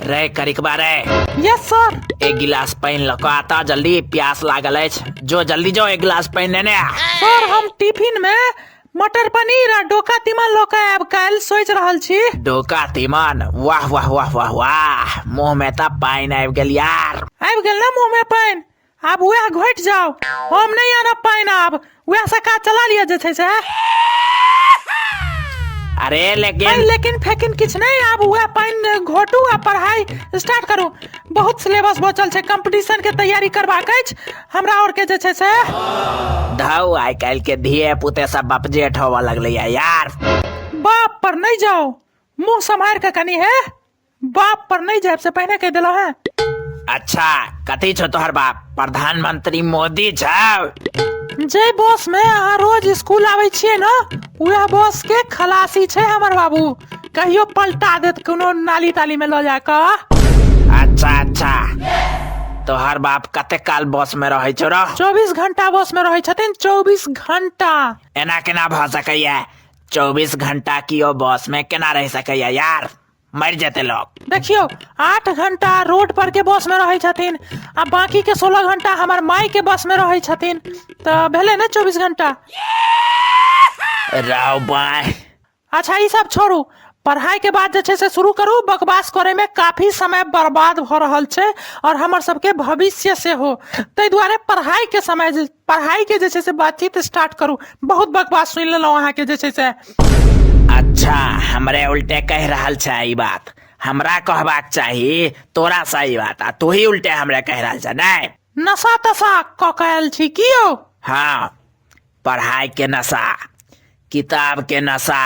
रे करिकबा रे। Yes sir. एक गिलास पानी लको आता जल्दी, प्यास लागल है। जो जल्दी जो एक गिलास पानी लेने आ। सर हम टिफिन में मटर पनीर आ डोका तीमन लोग आब काल सोच रहल छी। डोका तीमन, वाह वाह वाह वाह वाह, मुंह में त पानी आबि गेल यार। आबि गेल ना मुंह में पानी, आब वह घोट जाओ, हम नहीं आना पानी, आब वह से का चला लिया जे छै से। अरे लेकिन फेकिन किछ नहीं, आब वह पानी घोटू आ पढ़ाई स्टार्ट करू। बहुत सिलेबस बचल छै, कंपटीशन के तैयारी करबाक अछि हमरा और के जे छै से। धौ आइ काल्हि के धिये पुते सब बपजेठ होवा लगले यार। बाप पर नहीं जाओ, मुंह संभाल के कनी है, बाप पर नहीं जाए से पहले कह दिलो है। अच्छा कथी छो तोहर बाप? प्रधानमंत्री मोदी छौ? जे बॉस में अहाँ रोज स्कूल आवे छिए ना, वह बॉस के खलासी छे हमर बाबू, कहियो पलटा देत कोनो नाली ताली में लो जाके। अच्छा तोहर बाप कते काल बॉस में रहे छो रो? 24 घंटा बॉस में रहे छथिन, 24 घंटा। एना केना भ सकैया? 24 घंटा कियो बॉस में केना रह सकैया यार, मर जेते लोग। देखियो 8 घंटा रोड पर के बस में रहे छथिन, आ बाकी के 16 घंटा हमार माई के बस में रहे छथिन, तो भेले ना 24 घंटा। राव बाय। अच्छा ये सब छोड़ू, पढ़ाई के बाद जे छै से शुरू करू। बकवास करे में काफी समय बर्बाद हो रहल छै और हमर सबके भविष्य से हो, तै द्वारे पढ़ाई के जे छै से बातचीत स्टार्ट करू। बहुत बकवास सुन लेलहुं अहाँ के जे छै से। अच्छा हमरे उल्टे कह रहल छै ई बात, हमरा कहबाक चाही तोरा सही बात, आ तू ही उल्टे हमरे कह रहल छै नै? नशा तशा कहल छी कियो? हाँ, पढ़ाई के नशा, किताब के नशा,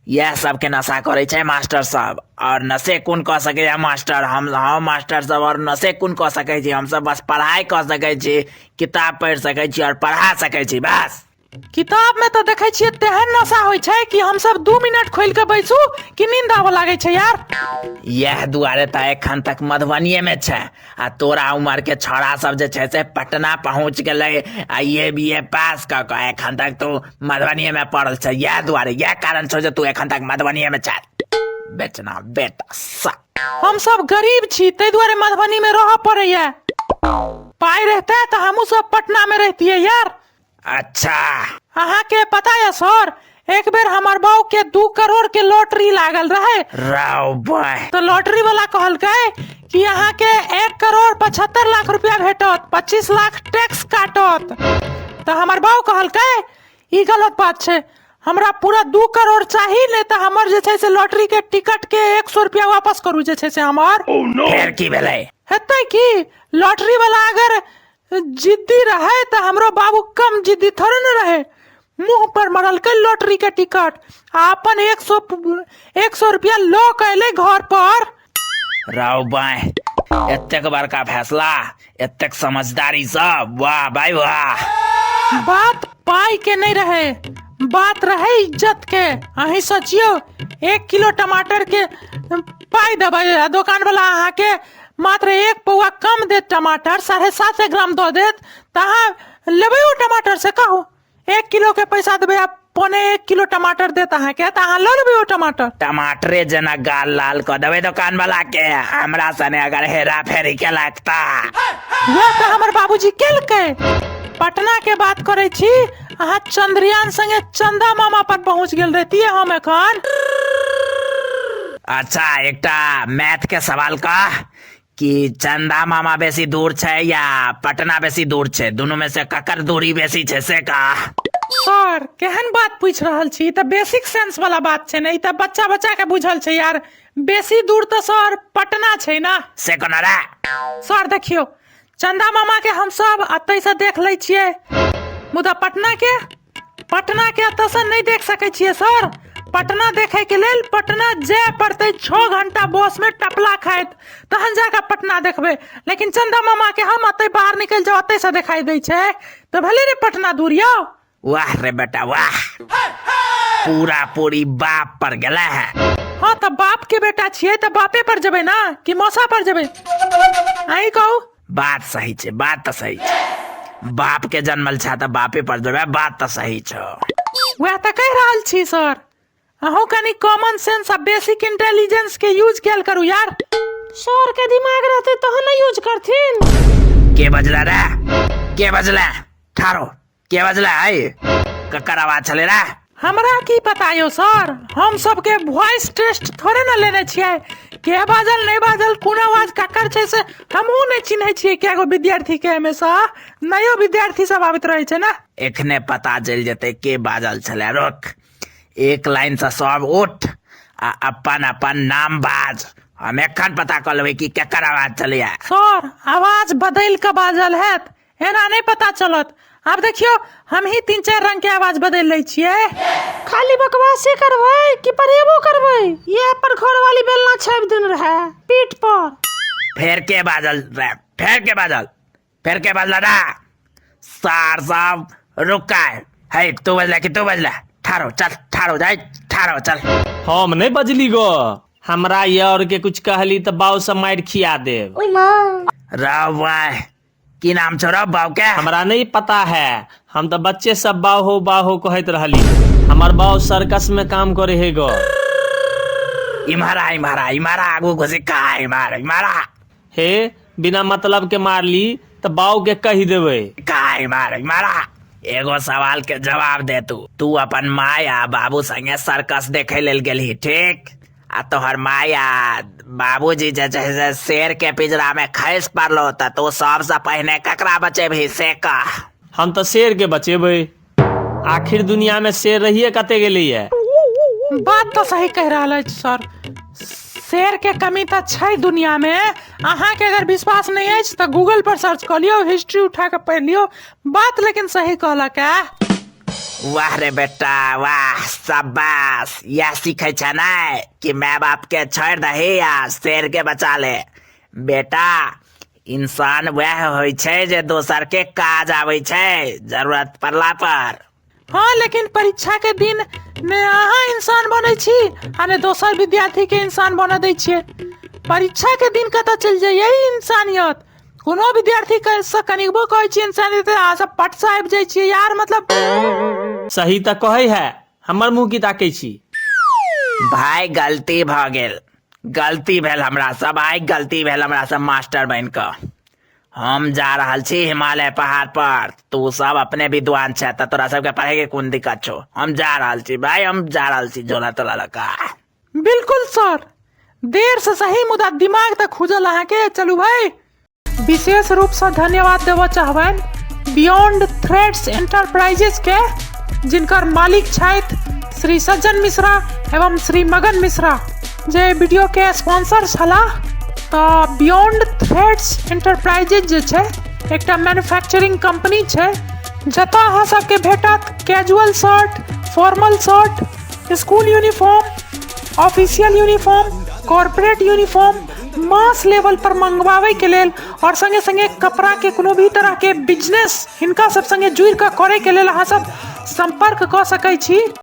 यह सब के नशा करे छै मास्टर सब। और नशे कोन कह सके मास्टर? हम मास्टर सब और नशे कोन कह सके छी? हम सब बस पढ़ाई कह सके छी, किताब पढ़ सके छी और पढ़ा सके छी बस। किताब में तो देखे छिए तेहन नशा होय छै कि हम सब 2 मिनट खोल के बैसू कि नींद आवे लागे छै यार। यह दुआरे त एखन तक मधुबनीये में छै, आ तोरा उम्र के छोड़ा सब जे छै से पटना पहुंच गेले आ ये बीए पास क के एखन तक तू मधुबनीये में पढ़ल छै। यह दुआरे, यह कारण छौ जे तू एखन तक मधुबनीये में छै। बेचना बेटा सा। हम सब गरीब छी, तै द्वारे मधुबनी में रह पड़ैया। पाई रहते तो हमहू सब पटना में रहतिये यार। अच्छा अहाँ के पता है सर, एक बेर हमार बाऊ के 2 करोड़ के लॉटरी लागल रहे। राव बॉय। तो लॉटरी वाला कहलकै कि अहाँ के 1 करोड़ 75 लाख रुपया भेटत, 25 लाख टैक्स काटत। तो हमार बाऊ कहलकै ई गलत बात छै, हमरा पूरा 2 करोड़ चाहिए, नहीं तो हमर जे छै से लॉटरी के टिकट के 100 रुपया वापस करू जे छै से हमर। फिर की भेलै? हेतै की लॉटरी वाला अगर जिद्दी रहे तो हमरो बाबू कम जिद्दी थोड़े न रहे, मुंह पर मरल के लॉटरी के टिकट अपन 100 रुपया लो कैले घर पर। राव बाय, एतेक बड़का फैसला, एतेक समझदारी सब, वाह भाई वाह। बात पाई के नहीं रहे, बात रहे इज्जत के। अही सोचियो 1 किलो टमाटर के पाई देबै, दुकान वाला अहाँ के मात्र 1 पौआ कम देत टमाटर, 7.5 ग्राम दो देत, तहाँ लेबै ओ टमाटर से कहू 1 किलो के पैसा देबै, आप 1.25 किलो टमाटर देत अहाँ के, तहाँ लो लेबै ओ टमाटर। टमाटरे जना गाल लाल कर देबै दुकान वाला के, हमरा सने अगर हेरा फेरी के लगता। वह तो हमर बाबूजी केलकै। पटना के बात करे छी, अहाँ चंद्रयान संगे चंदा मामा पर पहुंच गेल रहतिये हम एखन। अच्छा एकटा मैथ के सवाल का कि चंदा मामा बेसी दूर छै या पटना बेसी दूर छै? दोनों में से ककर दूरी बेसी छै से का? सर केहन बात पूछ रहल छी? त बेसिक सेंस वाला बात छै, नहीं त बच्चा के बुझल छै यार। बेसी दूर तो सर पटना छै ना। से कोना रे? सर देखियो चंदा मामा के हम सब अतै से देख ले छियै, मुदा पटना के अतै से नहीं देख सकै छियै सर। पटना देखे के लेल पटना जाय पड़ते, 6 घंटा बस में टपला खाइत तहन जाके पटना देखबे। लेकिन चंदा मामा के हम अतै बाहर निकल जाओ अतै से दिखाई दै छै, तो भले रे पटना दूर यौ। वाह रे बेटा वाह, पूरा पूरी बाप पर गेला है। हाँ तो बाप के बेटा छियै तो बापे पर जबे ना कि मौसा पर जबे? आई कहू बात सही छै, बात तो सही छै। बाप के जन्मल छ त बापे पर जबे, बात तो सही छ। वह तो कह रहल छी सर, अहूँ कनी कॉमन सेंस आ बेसिक इंटेलिजेंस के यूज कैल करू यार। सर के दिमाग रहते तो न यूज करथिन। के बजला रे? के बजला? ठारो के बजला है? ककर आवाज चले रे? हमरा की पता यो सर, हम सबके वॉइस टेस्ट थोड़े न लेने छियै। के बाजल नहीं बाजल कोन आवाज ककर छै से हमहू नहीं चिन्है छियै। केगो विद्यार्थी के हमेशा नयो विद्यार्थी सब आबैत रहे छै ना। एखने पता चल जते के बाजल छले। रुक, एक लाइन से सब उठ आ अपन अपन नाम बाज। हम एखन पता कर लेबै कि केकर आवाज चलिया। सर आवाज बदल के बाजल हैत, एना नहीं पता चलत। अब देखियो हम ही 3-4 रंग के आवाज बदल लै छियै। खाली बकवासे करबै कि पढ़ेबो करबै? ये पर घर वाली बेलना छाप दिन रहे पीठ पर। फेर के बाजल रे? फेर के बाजल? फेर के बाजल रे? सार साहब रुका है तू बजला कि तू बजला? ठारो चल, ठारो जाए, ठारो चल। हम नहीं बजली गो, हमरा ये और के कुछ कहली तो बाऊ से मार खिया देव। रवाय की नाम छो रे बाऊ के? हमरा नहीं पता है, हम तो बच्चे सब बाहो कहत रहली। हमार बाऊ सर्कस में काम करे है गो। इमारा इमारा इमारा आगू घुसे का इमारा इमारा हे बिना मतलब के मारली तो बाऊ के कही देवे। का इमारा इमारा एगो सवाल के जवाब दे। तू अपन माया बाबू संगे सर्कस देखे लेल गेली, ठीक? आ तोहर माया बाबूजी जे शेर के पिंजरा में खैस पड़लो त तू सबसे पहले ककरा बचेबही से कह। हम तो शेर के बचेबे, आखिर दुनिया में शेर रहिए कते गेली है। बात तो सही कह रहा है सर, शेर के कमी तो छै दुनिया में। अहाँ के अगर विश्वास नहीं है तो गूगल पर सर्च कर लियो, हिस्ट्री उठा के पढ़ लियो। बात लेकिन सही कहलक है। वाह रे बेटा वाह, शाबाश। यह सीखे छ ना कि माँ बाप के छोड़ दही या शेर के बचा ले। बेटा इंसान वह होय छै जे दोसर के काज आवे छै जरूरत पड़ला पर। हाँ लेकिन परीक्षा के दिन ने अहाँ इंसान बने छी आ ने दोसर विद्यार्थी के इंसान बना दै छियै। परीक्षा के दिन कतऽ चल जाय यही इंसानियत। कोनो विद्यार्थी के से कनिकबो कहै छी इंसानियत अहाँ सब पट से आबि जाइ छियै यार। मतलब सही तो कहे है, हमर मुंह की ताकै छी। भाई गलती भ गेल, गलती भेल हमरा सब। आइ गलती भेल हमरा सब मास्टर बन क। हम जा रहल छी हिमालय पहाड़ पर। तू सब अपने विद्वान छै त तोरा सबके पढ़े के कोन दिक्कत छौ? हम जा रहल छी भाई, हम जा रहल छी झोला तोला लगा। बिल्कुल सर, देर से सही मुदा दिमाग तक खुजल अहाँ के। चलू भाई, विशेष रूप से धन्यवाद देव चाहबन बियॉन्ड थ्रेड्स एंटरप्राइजेस के, जिनकर मालिक छथि श्री सज्जन मिश्रा एवं श्री मगन मिश्रा, जे वीडियो के स्पॉन्सर छलाह। तो बियॉन्ड थ्रेड्स एंटरप्राइजेज जे छै एकटा मैन्युफैक्चरिंग कंपनी छै, जतऽ अहाँ सबके भेटत casual shirt, formal shirt, school uniform, official uniform, corporate uniform mass level पर मंगवावे के लेल, और संगे संगे कपड़ा के कोनो भी तरह के बिजनेस हिनका सब संगे जुड़ के करे के लेल अहाँ सब संपर्क क सकै छी।